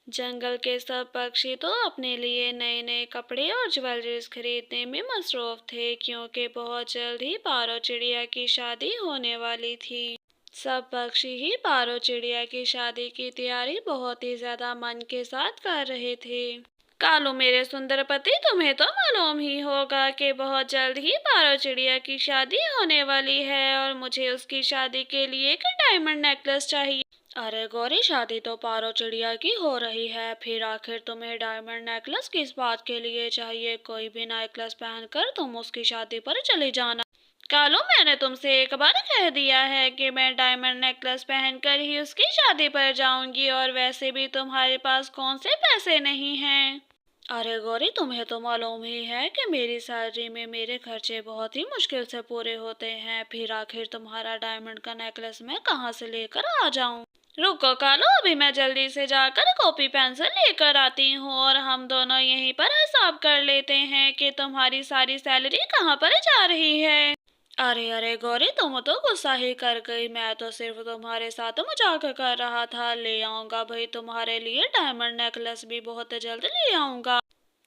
जंगल के सब पक्षी तो अपने लिए नए नए कपड़े और ज्वेलरीज खरीदने में मसरूफ थे, क्योंकि बहुत जल्द ही पारो चिड़िया की शादी होने वाली थी। सब पक्षी ही पारो चिड़िया की शादी की तैयारी बहुत ही ज्यादा मन के साथ कर रहे थे। कालू मेरे सुंदर पति, तुम्हें तो मालूम ही होगा कि बहुत जल्द ही पारो चिड़िया की शादी होने वाली है और मुझे उसकी शादी के लिए एक डायमंड नेकलेस चाहिए। अरे गौरी, शादी तो पारो चिड़िया की हो रही है, फिर आखिर तुम्हें डायमंड नेकलेस किस बात के लिए चाहिए? कोई भी नेकलेस पहनकर तुम उसकी शादी पर चली जाना। कालू, मैंने तुमसे एक बार कह दिया है कि मैं डायमंड नेकलेस पहनकर ही उसकी शादी पर जाऊंगी, और वैसे भी तुम्हारे पास कौन से पैसे नहीं हैं। अरे गौरी, तुम्हें तो मालूम ही है कि मेरी सैलरी में मेरे खर्चे बहुत ही मुश्किल से पूरे होते हैं, फिर आखिर तुम्हारा डायमंड का नेकलेस मैं कहाँ से लेकर आ जाऊं? रुको कालो, अभी मैं जल्दी से जाकर कॉपी पेंसिल लेकर आती हूँ और हम दोनों यहीं पर हिसाब कर लेते हैं कि तुम्हारी सारी सैलरी कहाँ पर जा रही है। अरे अरे गौरी, तुम तो गुस्सा ही कर गई। मैं तो सिर्फ तुम्हारे साथ मजाक कर रहा था। ले आऊंगा भाई, तुम्हारे लिए डायमंड नेकलेस भी बहुत जल्द ले आऊंगा।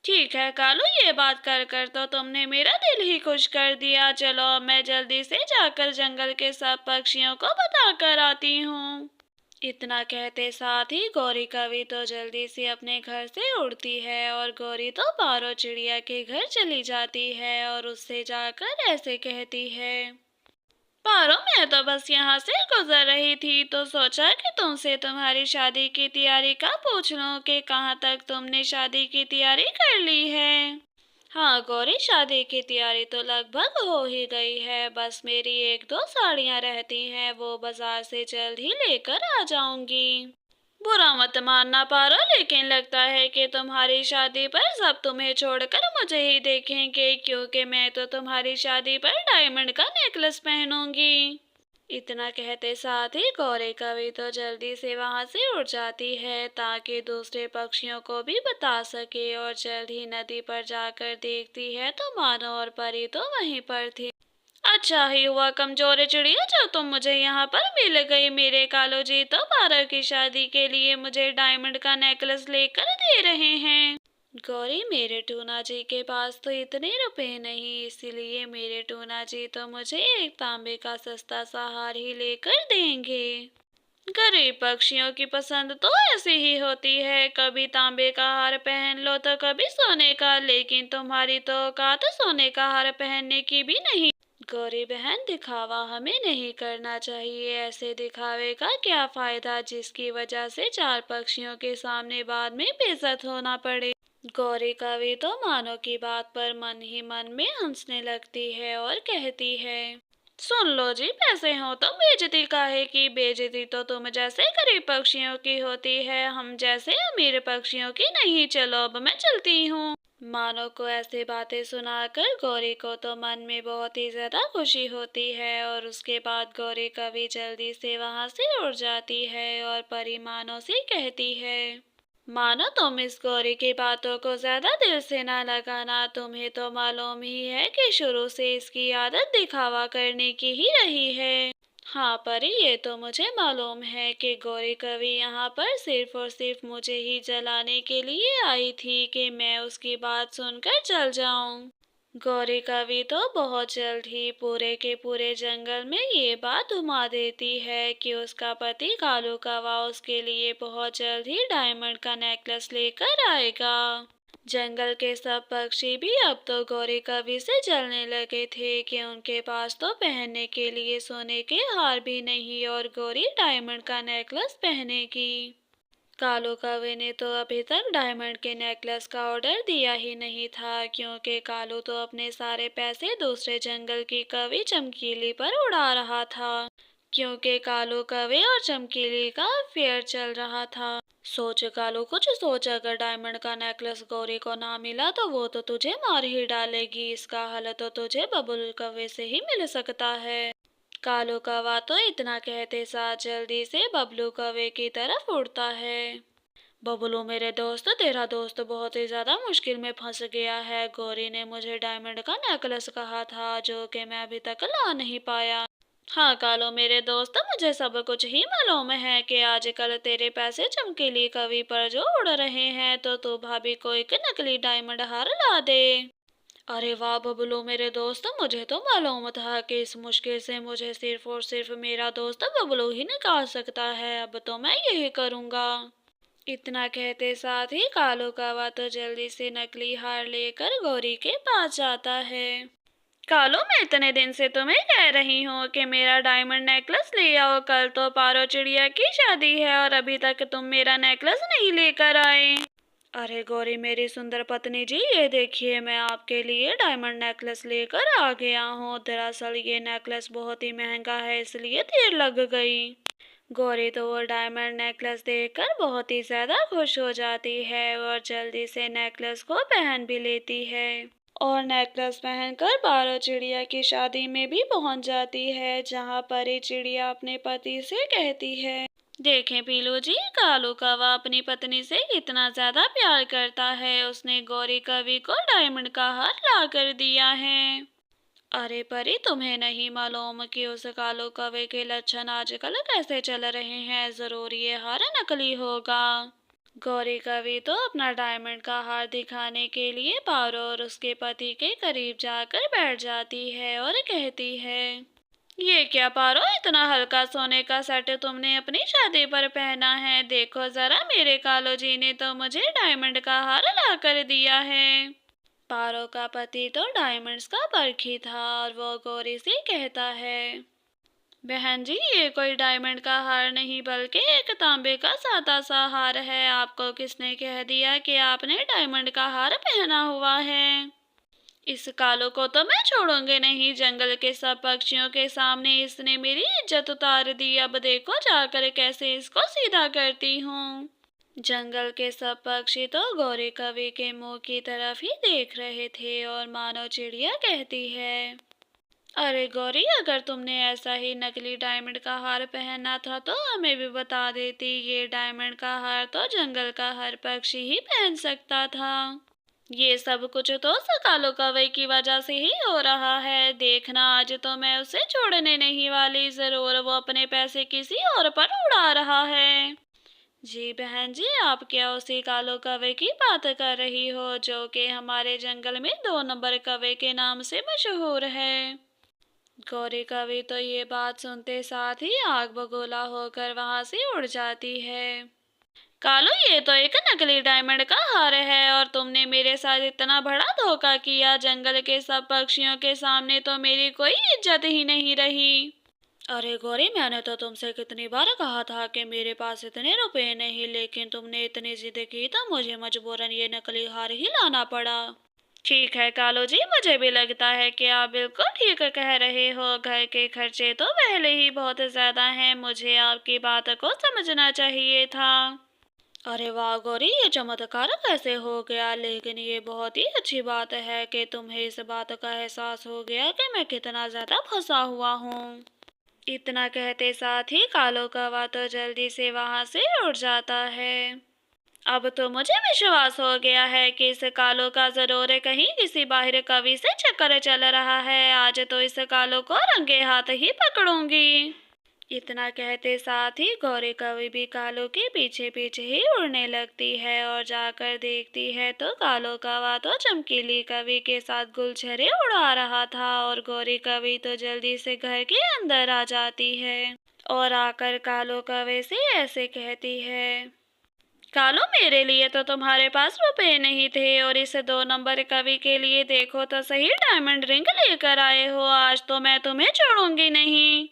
ठीक है कालू, ये बात कर कर तो तुमने मेरा दिल ही खुश कर दिया। चलो अब मैं जल्दी से जाकर जंगल के सब पक्षियों को बता कर आती हूँ। इतना कहते साथ ही गौरी कवि तो जल्दी से अपने घर से उड़ती है और गौरी तो पारो चिड़िया के घर चली जाती है और उससे जाकर ऐसे कहती है। पारो, मैं तो बस यहाँ से गुजर रही थी तो सोचा कि तुमसे तुम्हारी शादी की तैयारी का पूछ लूं कि कहाँ तक तुमने शादी की तैयारी कर ली है। हाँ गौरी, शादी की तैयारी तो लगभग हो ही गई है, बस मेरी एक दो साड़ियाँ रहती हैं, वो बाजार से जल्द ही लेकर आ जाऊंगी। बुरा मत मानना पारो, लेकिन लगता है कि तुम्हारी शादी पर सब तुम्हें छोड़कर मुझे ही देखेंगे, क्योंकि मैं तो तुम्हारी शादी पर डायमंड का नेकलेस पहनूंगी। इतना कहते साथ ही गौरी कवि तो जल्दी से वहां से उड़ जाती है ताकि दूसरे पक्षियों को भी बता सके, और जल्द ही नदी पर जाकर देखती है तो मानो और परी तो वहीं पर थी। अच्छा ही हुआ कमजोर चिड़िया जो तुम मुझे यहाँ पर मिल गई। मेरे कालो जी तो पारो की शादी के लिए मुझे डायमंड का नेकलेस लेकर दे रहे हैं। गौरी, मेरे टूना जी के पास तो इतने रुपए नहीं, इसीलिए मेरे टूना जी तो मुझे एक तांबे का सस्ता सा हार ही लेकर देंगे। गरीब पक्षियों की पसंद तो ऐसी ही होती है, कभी तांबे का हार पहन लो तो कभी सोने का, लेकिन तुम्हारी तो औकात सोने का हार पहनने की भी नहीं। गौरी बहन, दिखावा हमें नहीं करना चाहिए। ऐसे दिखावे का क्या फायदा जिसकी वजह से चार पक्षियों के सामने बाद में बेइज्जत होना पड़े। गौरी कवि तो मानो की बात पर मन ही मन में हंसने लगती है और कहती है। सुन लो जी, पैसे हो तो बेइज्जती काहे की? बेइज्जती तो तुम जैसे गरीब पक्षियों की होती है, हम जैसे अमीर पक्षियों की नहीं। चलो अब मैं चलती हूँ। मानो को ऐसे बातें सुनाकर गौरी को तो मन में बहुत ही ज्यादा खुशी होती है, और उसके बाद गौरी कवि जल्दी से वहां से उड़ जाती है और परी मानो से कहती है। मानो, तुम इस गौरी की बातों को ज्यादा दिल से ना लगाना। तुम्हें तो मालूम ही है कि शुरू से इसकी आदत दिखावा करने की ही रही है। हाँ परी, ये तो मुझे मालूम है कि गौरी कवि यहाँ पर सिर्फ और सिर्फ मुझे ही जलाने के लिए आई थी कि मैं उसकी बात सुनकर चल जाऊं। गौरी कवि तो बहुत जल्द ही पूरे के पूरे जंगल में ये बात घुमा देती है कि उसका पति कालू कौवा उसके लिए बहुत जल्द ही डायमंड का नेकलेस लेकर आएगा। जंगल के सब पक्षी भी अब तो गौरी कवि से जलने लगे थे कि उनके पास तो पहनने के लिए सोने के हार भी नहीं और गौरी डायमंड का नेकलेस पहनेगी। कालू कवि ने तो अभी तक डायमंड के नेकलेस का ऑर्डर दिया ही नहीं था, क्योंकि कालू तो अपने सारे पैसे दूसरे जंगल की कवि चमकीली पर उड़ा रहा था, क्योंकि कालू कवि और चमकीली का अफेयर चल रहा था। सोच कालू, कुछ सोच, अगर डायमंड का नेकलेस गौरी को ना मिला तो वो तो तुझे मार ही डालेगी। इसका हल तो तुझे बबुल कौवे से ही मिल सकता है। कालू कौवा तो इतना कहते साथ जल्दी से बबलू कौवे की तरफ उड़ता है। बबलू मेरे दोस्त, तेरा दोस्त बहुत ही ज्यादा मुश्किल में फंस गया है। गौरी ने मुझे डायमंड का नेकलेस कहा था जो कि मैं अभी तक ला नहीं पाया। हाँ कालो मेरे दोस्त, मुझे सब कुछ ही मालूम है कि आजकल तेरे पैसे चमकीली कवि पर जो उड़ रहे हैं, तो तू भाभी को एक नकली डायमंड हार ला दे। अरे वाह बबलू मेरे दोस्त, मुझे तो मालूम था कि इस मुश्किल से मुझे सिर्फ और सिर्फ मेरा दोस्त बबलू ही निकाल सकता है। अब तो मैं यही करूँगा। इतना कहते साथ ही कालू कौवा तो जल्दी से नकली हार लेकर गौरी के पास जाता है। कालू, मैं इतने दिन से तुम्हें कह रही हूँ कि मेरा डायमंड नेकलेस ले आओ, कल तो पारो चिड़िया की शादी है और अभी तक तुम मेरा नेकलेस नहीं लेकर आए। अरे गौरी मेरी सुंदर पत्नी जी, ये देखिए मैं आपके लिए डायमंड नेकलेस लेकर आ गया हूँ। दरअसल ये नेकलेस बहुत ही महंगा है, इसलिए देर लग गई। गौरी तो वो डायमंड नेकलेस देखकर बहुत ही ज्यादा खुश हो जाती है और जल्दी से नेकलेस को पहन भी लेती है और नेकलेस पहनकर पारो चिड़िया की शादी में भी पहुंच जाती है, जहां परी चिड़िया अपने पति से कहती है, देखें पीलू जी, कालू कौवा अपनी पत्नी से कितना ज्यादा प्यार करता है। उसने गौरी कवि को डायमंड का हार ला कर दिया है। अरे परी, तुम्हें नहीं मालूम कि उस कालू कौवे के लक्षण आजकल कैसे चल रहे हैं? जरूर ये हार नकली होगा। गौरी कवि तो अपना डायमंड का हार दिखाने के लिए पारो और उसके पति के करीब जाकर बैठ जाती है और कहती है, ये क्या पारो, इतना हल्का सोने का सेट तुमने अपनी शादी पर पहना है? देखो जरा, मेरे कालो जी ने तो मुझे डायमंड का हार ला कर दिया है। पारो का पति तो डायमंड्स का परखी था और वो गौरी से कहता है, बहन जी ये कोई डायमंड का हार नहीं बल्कि एक तांबे का सादा सा हार है। आपको किसने कह दिया कि आपने डायमंड का हार पहना हुआ है? इस कालो को तो मैं छोड़ूंगी नहीं। जंगल के सब पक्षियों के सामने इसने मेरी इज्जत उतार दी। अब देखो जाकर कैसे इसको सीधा करती हूँ। जंगल के सब पक्षी तो गौरी कवि के मुंह की तरफ ही देख रहे थे और मानो चिड़िया कहती है, अरे गौरी, अगर तुमने ऐसा ही नकली डायमंड का हार पहना था तो हमें भी बता देती। ये डायमंड का हार तो जंगल का हर पक्षी ही पहन सकता था। ये सब कुछ तो कालो कवई की वजह से ही हो रहा है। देखना, आज तो मैं उसे छोड़ने नहीं वाली। जरूर वो अपने पैसे किसी और पर उड़ा रहा है। जी बहन जी, आप क्या उसी कालो कौवे की बात कर रही हो जो कि हमारे जंगल में 2 नंबर कौवे के नाम से मशहूर है? गौरी कवि तो ये बात सुनते साथ ही आग बगोला होकर वहां से उड़ जाती है। कालू, ये तो एक नकली डायमंड का हार है और तुमने मेरे साथ इतना बड़ा धोखा किया। जंगल के सब पक्षियों के सामने तो मेरी कोई इज्जत ही नहीं रही। अरे गौरी, मैंने तो तुमसे कितनी बार कहा था कि मेरे पास इतने रुपए नहीं, लेकिन तुमने इतनी जिद की तो मुझे मजबूरन ये नकली हार ही लाना पड़ा। ठीक है कालो जी, मुझे भी लगता है कि आप बिल्कुल ठीक कह रहे हो। घर के खर्चे तो पहले ही बहुत ज्यादा हैं, मुझे आपकी बात को समझना चाहिए था। अरे वाह गौरी, ये चमत्कार कैसे हो गया? लेकिन ये बहुत ही अच्छी बात है कि तुम्हें इस बात का एहसास हो गया कि मैं कितना ज्यादा फंसा हुआ हूँ। इतना कहते साथ ही कालो कौवा तो जल्दी से वहां से उड़ जाता है। अब तो मुझे विश्वास हो गया है कि इस कालो का जरूर कहीं किसी बाहर कवि से चक्कर चल रहा है। आज तो इस कालो को रंगे हाथ ही पकड़ूंगी। इतना कहते साथ ही गौरी कवि भी कालो के पीछे पीछे ही उड़ने लगती है और जाकर देखती है तो कालो कौवा तो चमकीली कवि के साथ गुलछरे उड़ा रहा था और गौरी कवि तो जल्दी से घर के अंदर आ जाती है और आकर कालो कवि से ऐसे कहती है, कालो, मेरे लिए तो तुम्हारे पास रुपए नहीं थे और इस 2 नंबर कवि के लिए देखो तो सही, डायमंड रिंग लेकर आए हो। आज तो मैं तुम्हें छोड़ूंगी नहीं।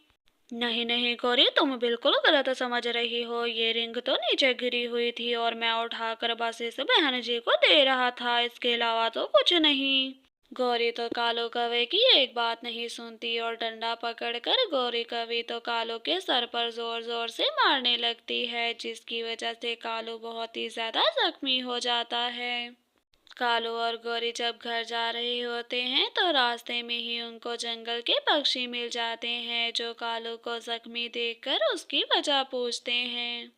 नहीं नहीं गौरी, तुम बिल्कुल गलत समझ रही हो। ये रिंग तो नीचे गिरी हुई थी और मैं उठाकर बस इस बहन जी को दे रहा था, इसके अलावा तो कुछ नहीं। गौरी तो कालो कौवे की एक बात नहीं सुनती और डंडा पकड़कर गौरी कवि तो कालो के सर पर जोर जोर से मारने लगती है, जिसकी वजह से कालो बहुत ही ज्यादा जख्मी हो जाता है। कालो और गौरी जब घर जा रहे होते हैं तो रास्ते में ही उनको जंगल के पक्षी मिल जाते हैं, जो कालो को जख्मी देखकर उसकी वजह पूछते हैं।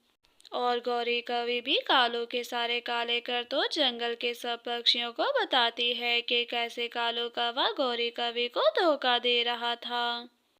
और गौरी कवि भी कालो के सारे काले करतूत जंगल के सब पक्षियों को बताती है कि कैसे कालो कौवा गौरी कवि को धोखा दे रहा था।